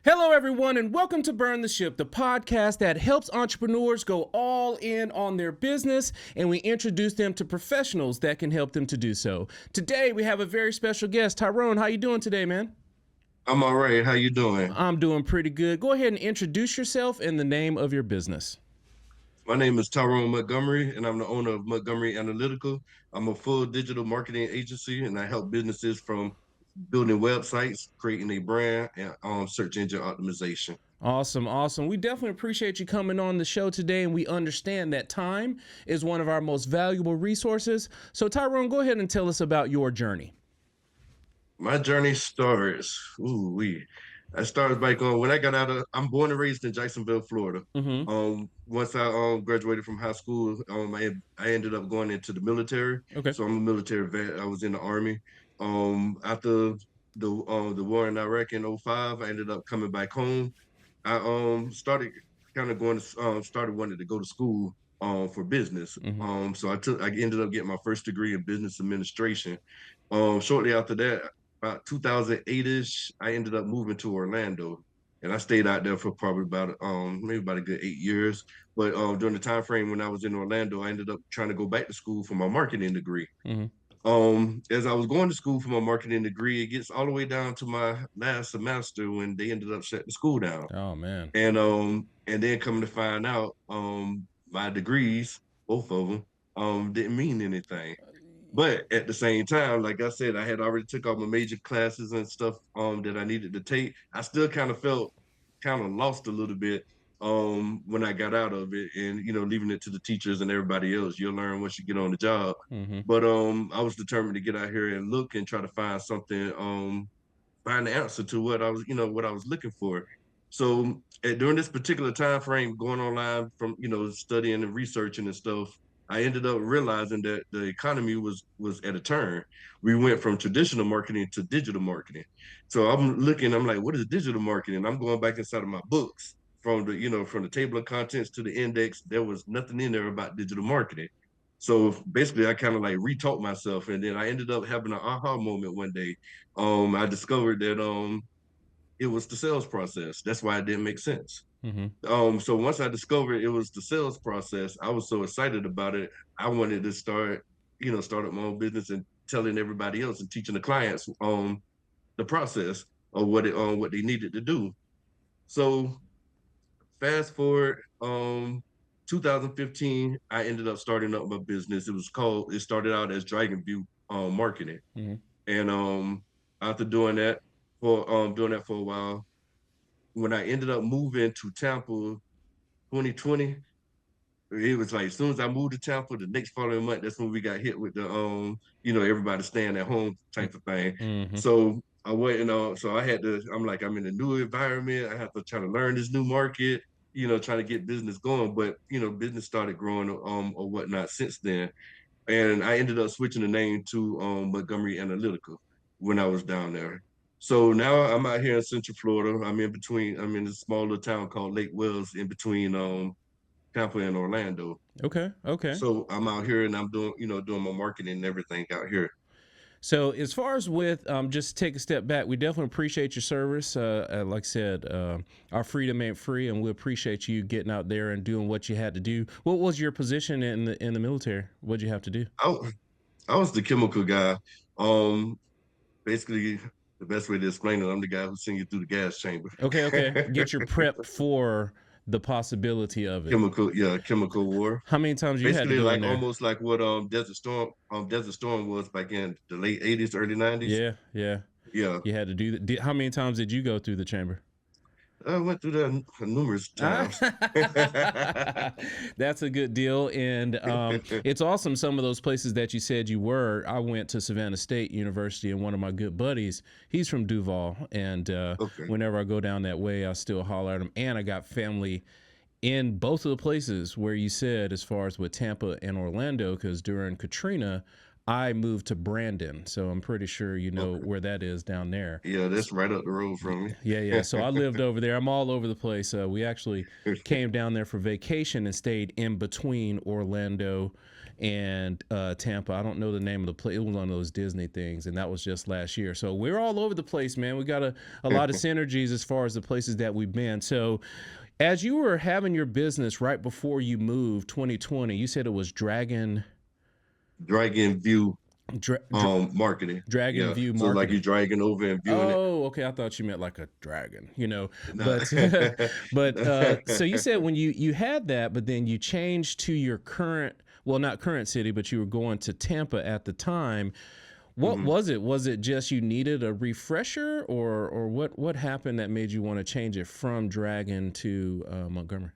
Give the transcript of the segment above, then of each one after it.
Hello, everyone, and welcome to Burn the Ship, the podcast that helps entrepreneurs go all in on their business, and we introduce them to professionals that can help them to do so. Today, we have a very special guest. Tyrone, how you doing today, man? I'm all right. How you doing? I'm doing pretty good. Go ahead and introduce yourself and the name of your business. My name is Tyrone Montgomery, and I'm the owner of Montgomery Analytica. I'm a full digital marketing agency, and I help businesses from building websites, creating a brand, and search engine optimization. Awesome, awesome. We definitely appreciate you coming on the show today, and we understand that time is one of our most valuable resources. So, Tyrone, go ahead and tell us about your journey. My journey starts. I started back on when I got out of. I'm born and raised in Jacksonville, Florida. Mm-hmm. Once I graduated from high school, I ended up going into the military. Okay. So I'm a military vet. I was in the army. After the war in Iraq in '05, I ended up coming back home. I started kind of going to started wanting to go to school for business. Mm-hmm. So I ended up getting my first degree in business administration. Shortly after that, about 2008-ish, I ended up moving to Orlando, and I stayed out there for probably about maybe about a good 8 years. But during the time frame when I was in Orlando, I ended up trying to go back to school for my marketing degree. Mm-hmm. As I was going to school for my marketing degree, it gets all the way down to my last semester when they ended up shutting the school down. Oh, man. And then coming to find out, my degrees, both of them, didn't mean anything. But at the same time, like I said, I had already took all my major classes and stuff that I needed to take. I still kind of felt kind of lost a little bit when I got out of it, and leaving it to the teachers and everybody else. You'll learn once you get on the job. Mm-hmm. But I was determined to get out here and look and try to find something, find the answer to what I was looking for. So during this particular time frame, going online from studying and researching and stuff, I ended up realizing that the economy was at a turn. We went from traditional marketing to digital marketing. So I'm like, what is digital marketing? I'm going back inside of my books from the table of contents to the index. There was nothing in there about digital marketing. So basically, I kind of like retaught myself, and then I ended up having an aha moment one day. I discovered that it was the sales process. That's why it didn't make sense. Mm-hmm. So once I discovered it was the sales process, I was so excited about it. I wanted to start up my own business and telling everybody else and teaching the clients the process of what they needed to do. So fast forward, 2015, I ended up starting up my business. It started out as Dragon View Marketing. Mm-hmm. And after doing that for a while, when I ended up moving to Tampa 2020, it was like as soon as I moved to Tampa, the next following month, that's when we got hit with the everybody staying at home type of thing. Mm-hmm. So I went so I'm like, I'm in a new environment. I have to try to learn this new market, trying to get business going. But business started growing or whatnot since then. And I ended up switching the name to Montgomery Analytica when I was down there. So now I'm out here in Central Florida. I'm in a small little town called Lake Wells in between Tampa and Orlando. Okay. Okay. So I'm out here and I'm doing my marketing and everything out here. So as far as with, just take a step back, we definitely appreciate your service. Like I said, our freedom ain't free, and we appreciate you getting out there and doing what you had to do. What was your position in the military? What'd you have to do? I, I was the chemical guy. Um, Basically, the best way to explain it, I'm the guy who send you through the gas chamber. Okay. Okay. Get your prep for the possibility of it. Chemical war. How many times you had to Basically, go in like there? almost like what Desert Storm was back in the late '80s, early '90s. Yeah. Yeah. Yeah, You had to do that. How many times did you go through the chamber? I went through that numerous times. That's a good deal. And it's awesome. Some of those places that you said you were, I went to Savannah State University, and one of my good buddies, he's from Duval. And Okay. whenever I go down that way, I still holler at him. And I got family in both of the places where you said, as far as with Tampa and Orlando, because during Katrina, I moved to Brandon. So I'm pretty sure you know Okay. where that is down there. Yeah, that's right up the road from me. Yeah, yeah. So I lived over there. I'm all over the place. We actually came down there for vacation and stayed in between Orlando and Tampa. I don't know the name of the place. It was one of those Disney things, and that was just last year. So we're all over the place, man. We got a lot of synergies as far as the places that we've been. So as you were having your business right before you moved 2020, you said it was Dragon View Dra- Dra- marketing. Dragon Yeah. View So like marketing. you dragging over and viewing it. Oh, okay. I thought you meant like a dragon, Nah. but so you said when you had that, but then you changed to your current, well, not current city, but you were going to Tampa at the time. What Mhm. was it? Was it just you needed a refresher, or what happened that made you want to change it from Dragon to Montgomery?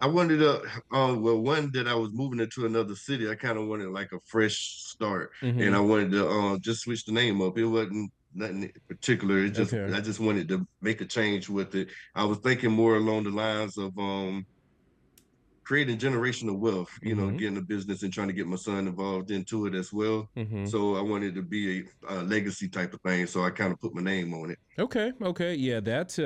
I wanted to, well, one that I was moving into another city. I kind of wanted like a fresh start, and I Mm-hmm. wanted to just switch the name up. It wasn't nothing in particular. It just Okay. I just wanted to make a change with it. I was thinking more along the lines of creating generational wealth, Mm-hmm. getting a business and trying to get my son involved into it as well. Mm-hmm. So I wanted to be a legacy type of thing. So I kind of put my name on it. Okay, okay. Yeah, that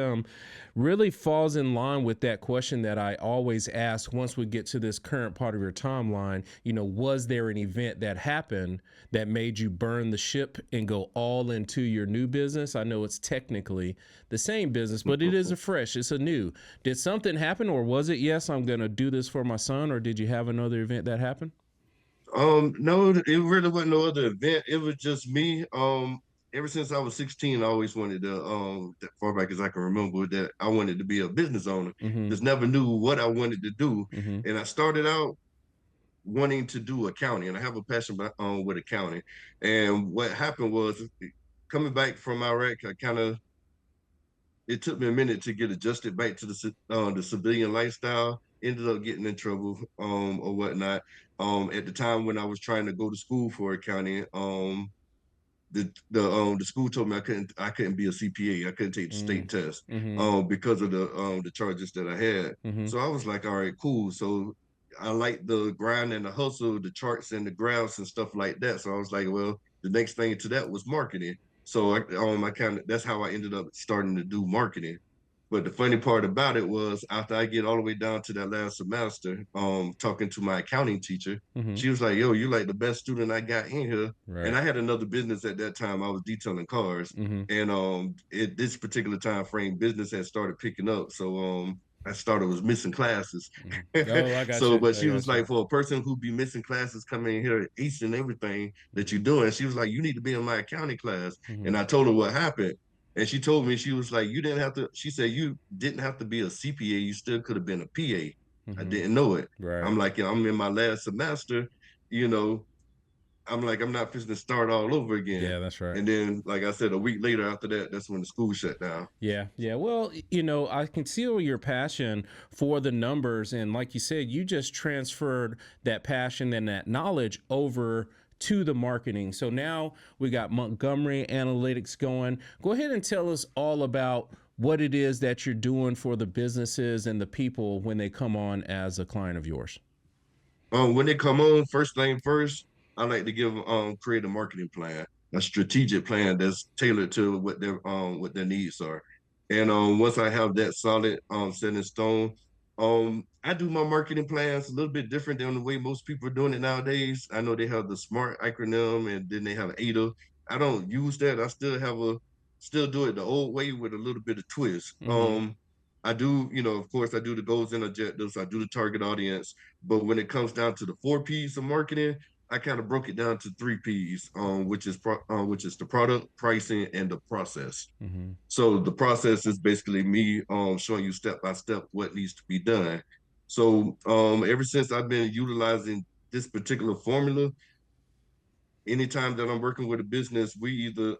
really falls in line with that question that I always ask once we get to this current part of your timeline. Was there an event that happened that made you burn the ship and go all into your new business? I know it's technically the same business, but it is a fresh, it's a new. Did something happen, or was it, yes, I'm going to do this for my son, or did you have another event that happened? No, it really wasn't no other event. It was just me. Ever since I was 16, I always wanted to, that far back as I can remember, that I wanted to be a business owner. Mm-hmm. Just never knew what I wanted to do. Mm-hmm. And I started out wanting to do accounting, and I have a passion with accounting. And what happened was coming back from Iraq, it took me a minute to get adjusted back to the civilian lifestyle. Ended up getting in trouble or whatnot. At the time when I was trying to go to school for accounting, the school told me I couldn't be a CPA. I couldn't take the state test Mm-hmm. because of the charges that I had. Mm-hmm. So I was like, all right, cool. So I like the grind and the hustle, the charts and the graphs and stuff like that. So I was like, well, the next thing to that was marketing. So I kind of that's how I ended up starting to do marketing. But the funny part about it was after I get all the way down to that last semester, talking to my accounting teacher, Mm-hmm. she was like, yo, you like the best student I got in here. And Right. I had another business at that time. I was detailing cars. Mm-hmm. And at this particular time frame, business had started picking up. So I started was missing classes. Mm-hmm. Oh, I got So, you. but I she got was you. like, for a person who be missing classes coming in here, ace and everything that you're doing, she was like, you need to be in my accounting class. Mm-hmm. And I told her what happened. And she told me, she was like, you didn't have to, she said, you didn't have to be a CPA. You still could have been a PA. I Mm-hmm. didn't know it. Right. I'm like, yeah, I'm in my last semester, you know, I'm like, I'm not fixing to start all over again. Yeah, that's right. And then, like I said, a week later after that, that's when the school shut down. Yeah, yeah. Well, I can see your passion for the numbers. And like you said, you just transferred that passion and that knowledge over to the marketing. So now we got Montgomery Analytics going. Go ahead and tell us all about what it is that you're doing for the businesses and the people when they come on as a client of yours. When they come on, first thing first, I like to give create a marketing plan, a strategic plan that's tailored to what their needs are. And once I have that solid set in stone, I do my marketing plans a little bit different than the way most people are doing it nowadays. I know they have the SMART acronym and then they have ADA. I don't use that. I still do it the old way with a little bit of twist. Mm-hmm. I do, of course, I do the goals and objectives. I do the target audience. But when it comes down to the 4 P's of marketing, I kind of broke it down to 3 P's, which is the product, pricing, and the process. Mm-hmm. So the process is basically me showing you step by step what needs to be done. So ever since I've been utilizing this particular formula, anytime that I'm working with a business, we're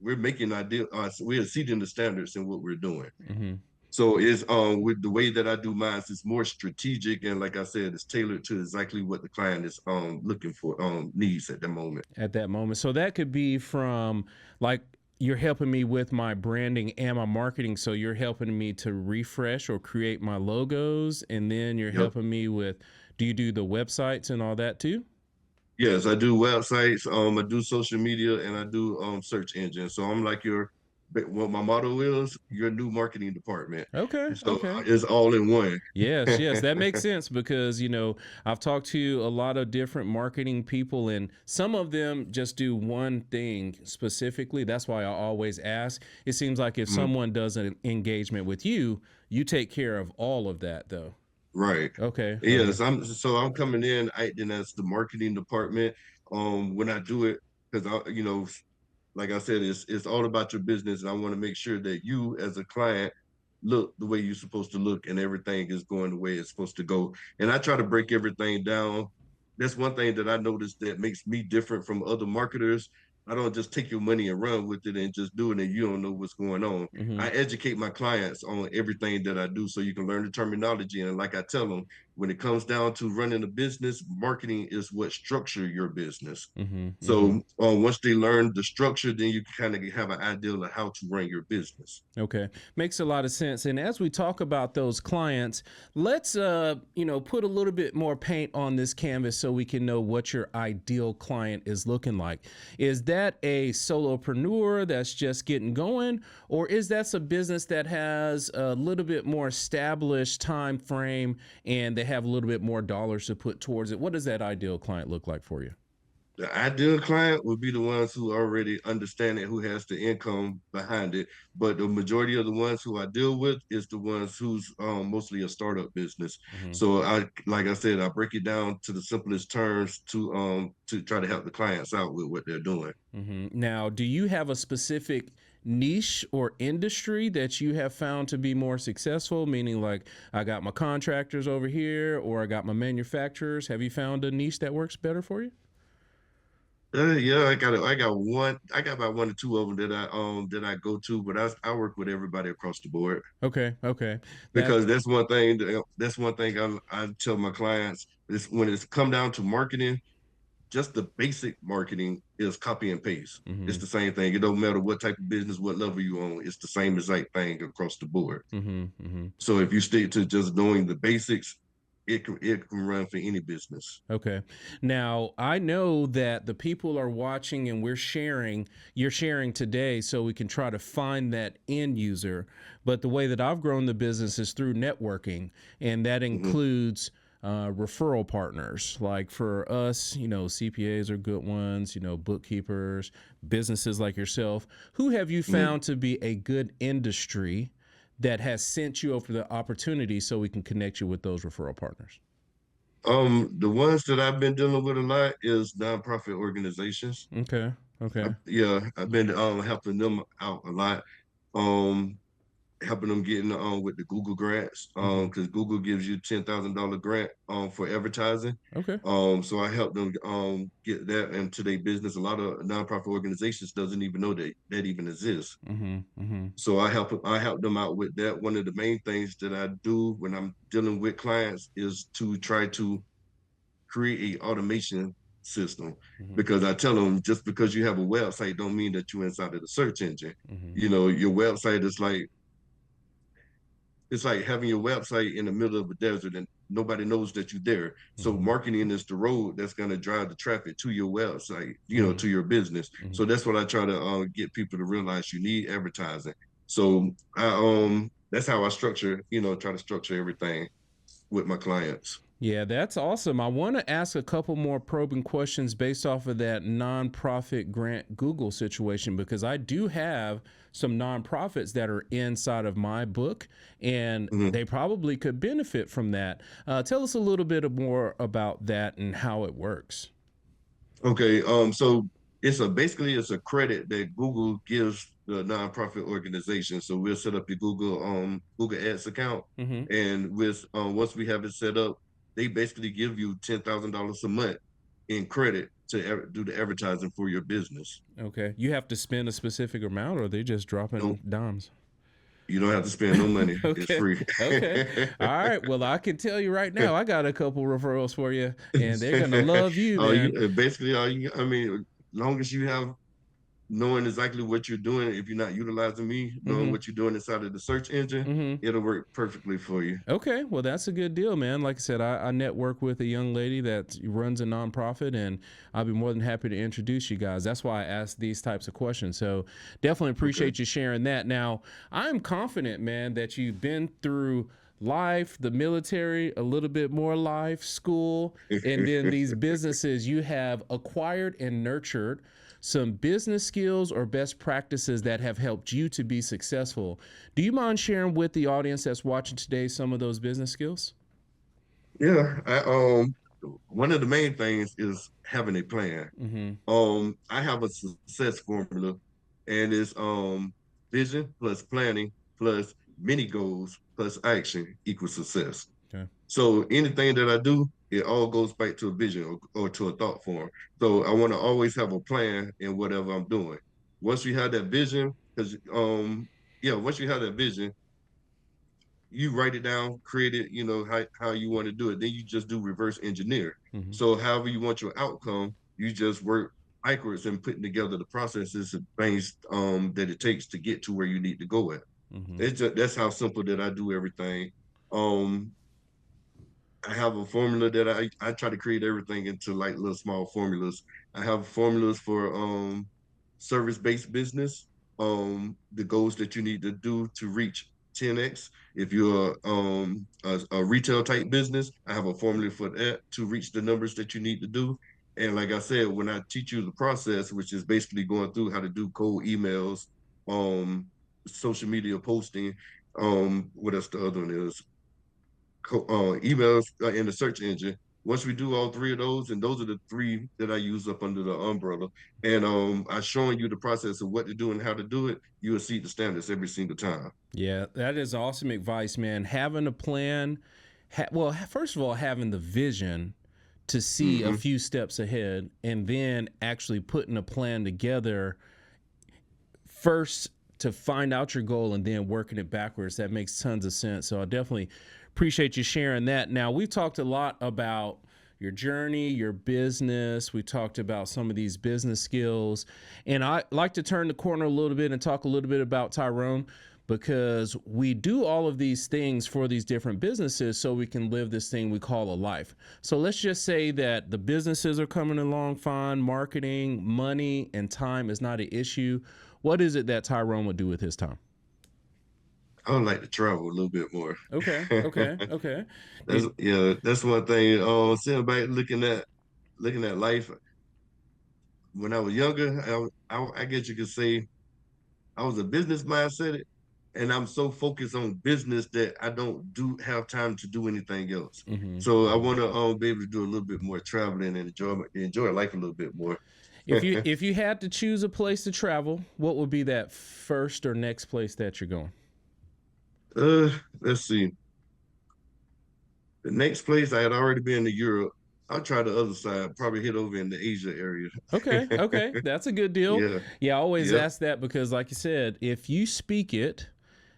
making ideal, we're exceeding the standards in what we're doing. Mm-hmm. So it's with the way that I do mine, it's more strategic and like I said, it's tailored to exactly what the client is looking for, needs at the moment. At that moment. So that could be from, like, you're helping me with my branding and my marketing. So you're helping me to refresh or create my logos. And then you're Yep. helping me with, do you do the websites and all that too? Yes, I do websites, I do social media and I do search engines. So I'm like your but what my motto is, your new marketing department. Okay, So okay. it's all in one. Yes, yes, that makes sense because, I've talked to a lot of different marketing people and some of them just do one thing specifically. That's why I always ask. It seems like if Mhm. someone does an engagement with you, you take care of all of that though. Right. Okay, okay. Yes, I'm coming in acting as the marketing department. When I do it, because like I said, it's all about your business, and I want to make sure that you, as a client, look the way you're supposed to look, and everything is going the way it's supposed to go. And I try to break everything down. That's one thing that I noticed that makes me different from other marketers. I don't just take your money and run with it and just do it, and you don't know what's going on. I Mhm. educate my clients on everything that I do so you can learn the terminology. And like I tell them, when it comes down to running a business, marketing is what structure your business. Mhm. Mhm. So once they learn the structure, then you can kind of have an idea of how to run your business. Okay. Makes a lot of sense. And as we talk about those clients, let's put a little bit more paint on this canvas so we can know what your ideal client is looking like. Is that a solopreneur that's just getting going, or is that a business that has a little bit more established time frame and they have a little bit more dollars to put towards it? What does that ideal client look like for you? The ideal client would be the ones who already understand it, who has the income behind it. But the majority of the ones who I deal with is the ones who's mostly a startup business. Mhm. So like I said, I break it down to the simplest terms to try to help the clients out with what they're doing. Now, do you have a specific niche or industry that you have found to be more successful? Meaning, like, I got my contractors over here, or I got my manufacturers. Have you found a niche that works better for you? Yeah, I got about one or two of them that I go to, but I work with everybody across the board. Okay, okay, that Because that's one thing I tell my clients is when it's come down to marketing, just the basic marketing is copy and paste. It's mm-hmm, the same thing. It don't matter what type of business, what level you on. It's the same exact thing across the board. mm-hmm, mm-hmm. So if you stick to just doing the basics, it can run for any business. Okay. Now, I know that the people are watching and you're sharing today so we can try to find that end user. But the way that I've grown the business is through networking, and that Hmm. includes referral partners. Like for us, CPAs are good ones, bookkeepers, businesses like yourself. Who have you Hmm. found to be a good industry that has sent you over the opportunity so we can connect you with those referral partners? The ones that I've been dealing with a lot is nonprofit organizations. Okay. Okay. Yeah, I've been helping them out a lot. Um, Helping them getting with the Google grants Hmm. because Google gives you $10,000 grant for advertising. Okay. So I helped them get that into their business. A lot of nonprofit organizations doesn't even know that even exists. Hmm. Hmm. So I help them out with that. One of the main things that I do when I'm dealing with clients is to try to create a automation system Hmm. because I tell them just because you have a website don't mean that you're inside of the search engine. Hmm. Your website is like it's like having your website in the middle of a desert and nobody knows that you're there. So Hmm. marketing is the road that's going to drive the traffic to your website, Hmm. to your business. Hmm. So that's what I try to get people to realize you need advertising. So that's how I try to structure everything with my clients. Yeah, that's awesome. I want to ask a couple more probing questions based off of that nonprofit grant Google situation because I do have some nonprofits that are inside of my book and Mhm. they probably could benefit from that. Tell us a little bit more about that and how it works. Okay, so it's a credit that Google gives the nonprofit organization. So we'll set up your Google Ads account, Hmm. and with once we have it set up, they basically give you $10,000 a month in credit to do the advertising for your business. Okay. You have to spend a specific amount or they just dropping No, dimes? you don't have to spend no money. It's Okay. free. Okay. All right. Well, I can tell you right now, I got a couple referrals for you, and they're gonna love you, All man. you basically all you I mean, long as you have knowing exactly what you're doing, if you're not utilizing me, knowing Mm-hmm. what you're doing inside of the search engine, Mm-hmm. it'll work perfectly for you. Okay, well, that's a good deal, man. Like I said, I network with a young lady that runs a nonprofit, and I'll be more than happy to introduce you guys. That's why I ask these types of questions. So definitely Okay. appreciate you sharing that. Now, I'm confident, man, that you've been through life, the military, a little bit more life, school, and then these businesses. You have acquired and nurtured some business skills or best practices that have helped you to be successful. Do you mind sharing with the audience that's watching today some of those business skills? Yeah, one of the main things is having a plan. Mm-hmm. I have a success formula, and it's vision plus planning plus many goals plus action equals success. Okay. So anything that I do, it all goes back to a vision or to a thought form. So I want to always have a plan in whatever I'm doing. Once you have that vision, because yeah, once you have that vision, you write it down, create it, how you want to do it. Then you just do reverse engineer. Mm-hmm. So however you want your outcome, you just work backwards and putting together the processes and things that it takes to get to where you need to go at. Mm-hmm. It's just that's how simple that I do everything. Um, I have a formula that I try to create everything into like little small formulas. I have formulas for service-based business, the goals that you need to do to reach 10x. If you're a retail type business, I have a formula for that to reach the numbers that you need to do. And like I said, when I teach you the process, which is basically going through how to do cold emails, um, social media posting, what else the other one is? Emails in the search engine. Once we do all three of those, and those are the three that I use up under the umbrella, and I showing you the process of what to do and how to do it, you will see the standards every single time. Yeah, that is awesome advice, man. Having a plan, well, first of all, having the vision to see a Hmm. few steps ahead, and then actually putting a plan together first to find out your goal and then working it backwards. That makes tons of sense. So I definitely appreciate you sharing that. Now, we've talked a lot about your journey, your business. We talked about some of these business skills. And I like to turn the corner a little bit and talk a little bit about Tyrone, because we do all of these things for these different businesses so we can live this thing we call a life. So let's just say that the businesses are coming along fine, marketing, money, and time is not an issue. What is it that Tyrone would do with his time? I would like to travel a little bit more. Okay, okay, okay. That's And yeah, that's one thing. Sitting back looking at life. When I was younger, I guess you could say I was a business mindset, and I'm so focused on business that I don't do have time to do anything else. mhm, So I mhm. want to be able to do a little bit more traveling and enjoy life a little bit more. If you had to choose a place to travel, what would be that first or next place that you're going? uh, let's see. The next place I had already been to Europe. I'll try the other side. Probably hit over in the Asia area. Okay, okay, that's a good deal. Yeah. Yeah, I always Yep. ask that because, like you said, if you speak it,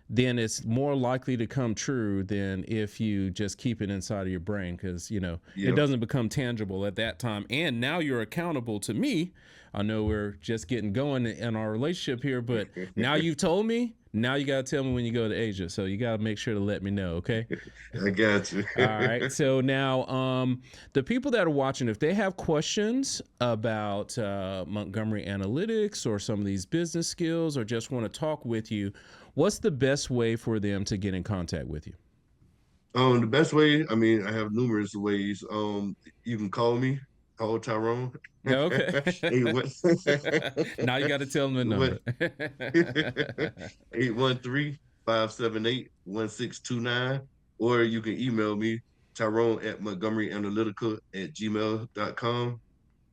then it's more likely to come true than if you just keep it inside of your brain, because it Yep. doesn't become tangible at that time. And now you're accountable to me. I know we're just getting going in our relationship here, but now you've told me. Now you got to tell me when you go to Asia. So you got to make sure to let me know, okay? I got you. All right. So now, the people that are watching, if they have questions about Montgomery Analytics or some of these business skills, or just want to talk with you, what's the best way for them to get in contact with you? The best way, I mean, I have numerous ways. You can call Tyrone. Okay. Eight one Now you got to tell them the what number. 813-578-1629. Or you can email me, Tyrone at Montgomeryanalytica@gmail.com.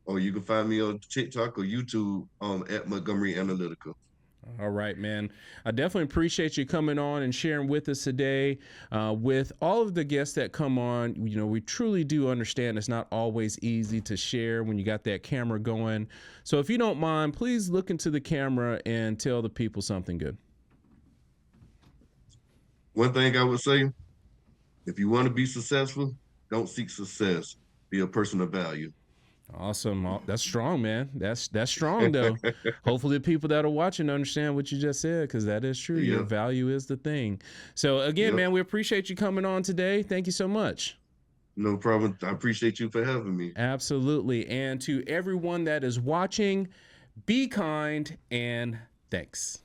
Or you can find me on TikTok or YouTube at Montgomery Analytica. All right, man. I definitely appreciate you coming on and sharing with us today. With all of the guests that come on, we truly do understand it's not always easy to share when you got that camera going. So if you don't mind, please look into the camera and tell the people something good. One thing I would say, if you want to be successful, don't seek success. Be a person of value. Awesome. That's strong, man. That's strong though. Hopefully the people that are watching understand what you just said, because that is true. Your Yep. value is the thing. So again, Yep. man, we appreciate you coming on today. Thank you so much. No problem. I appreciate you for having me. Absolutely. And to everyone that is watching, be kind and thanks.